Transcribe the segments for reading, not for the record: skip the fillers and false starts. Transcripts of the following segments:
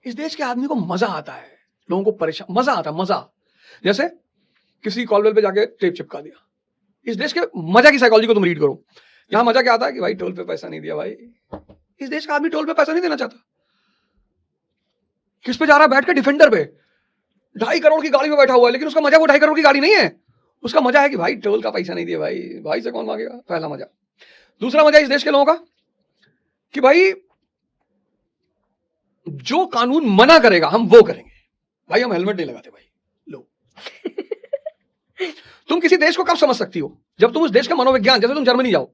इस देश के आदमी को मजा आता है, लोगों को परेशान, मजा आता है, मजा। जैसे किसी कॉलवेल पे जाके टेप चिपका दिया। इस देश के मजा की साइकोलॉजी को तुम रीड करो। यहां मजा क्या आता है कि भाई टोल पे पैसा नहीं दिया भाई। इस देश का आदमी टोल पे पैसा नहीं देना चाहता। किस पे जा रहा है? बैठ के डिफेंडर पे 2.5 करोड़ की गाड़ी में बैठा हुआ है, लेकिन उसका मजा वो 2.5 करोड़ की गाड़ी नहीं है। उसका मजा है कि भाई टोल का पैसा नहीं दिया भाई, भाई से कौन मांगेगा, पहला मजा। दूसरा मजा इस देश के लोगों का कि भाई जो कानून मना करेगा हम वो करेंगे। भाई हम हेलमेट नहीं लगाते भाई, लो। तुम किसी देश को कब समझ सकती हो? जब तुम उस देश का मनोविज्ञान, जैसे तुम जर्मनी जाओ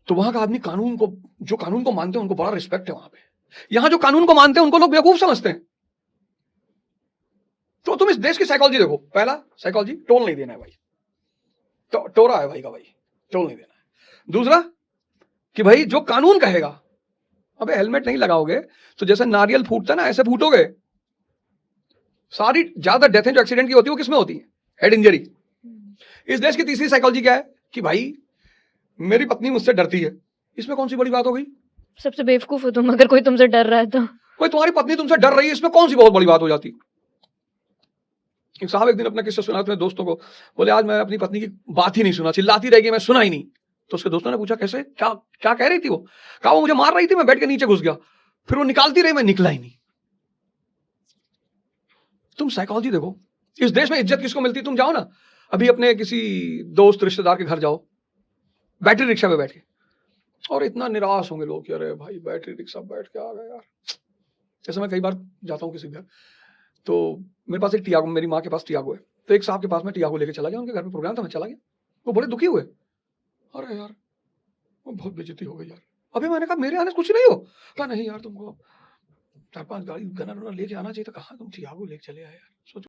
तो वहां का आदमी कानून को, जो कानून को मानते हैं उनको बड़ा रिस्पेक्ट है वहां पे। यहां जो कानून को मानते हैं उनको लोग बेवकूफ समझते हैं। तो तुम इस देश की साइकोलॉजी देखो। पहला साइकोलॉजी, टोल नहीं देना है भाई, तो टोरा है भाई का, भाई टोल नहीं देना है। दूसरा कि भाई जो कानून कहेगा, अबे हेलमेट नहीं लगाओगे तो जैसे नारियल फूटता ना ऐसे फूटोगे। सारी ज्यादा डेथें जो एक्सीडेंट की होती है वो किसमें होती है? Head injury. इस देश की तीसरी साइकोलॉजी क्या है कि भाई मेरी पत्नी मुझसे डरती है। इसमें कौन सी बड़ी बात हो गई? सबसे बेवकूफ हो तुम अगर कोई तुमसे डर रहा है तो। कोई तुम्हारी पत्नी तुमसे डर रही है, इसमें कौन सी बहुत बड़ी बात हो जाती? एक साहब एक दिन अपना किस्सा सुना अपने दोस्तों को, बोले आज मैं अपनी पत्नी की बात ही नहीं सुना, चिल्लाती रहेगी मैं सुना ही नहीं। तो उसके दोस्तों ने पूछा कैसे, क्या क्या कह रही थी वो? कहा वो मुझे मार रही थी, मैं बैठ के नीचे घुस गया, फिर वो निकालती रही, मैं निकला ही नहीं। तुम साइकोलॉजी देखो। इस देश में इज्जत किसको मिलती है? तुम जाओ ना अभी अपने किसी दोस्त रिश्तेदार के घर जाओ, बैटरी रिक्शा पे बैठ के, और इतना निराश होंगे लोग कि अरे भाई बैटरी रिक्शा बैठ के आ गए यार। जैसे मैं कई बार जाता हूँ किसी घर, तो मेरे पास एक टियागो, मेरी माँ के पास टियागो है, तो एक साहब के पास में टियागो लेके चला गया, उनके घर में प्रोग्राम था, मैं चला गया। वो बड़े दुखी हुए, अरे यार वो बहुत बेइज्जती हो गई यार। अभी मैंने कहा मेरे आने से कुछ नहीं हो। कहा नहीं यार तुमको 4-5 गाड़ी गनर लेके आना चाहिए था, कहा तुम टियागो लेके चले आए यार। सोचो।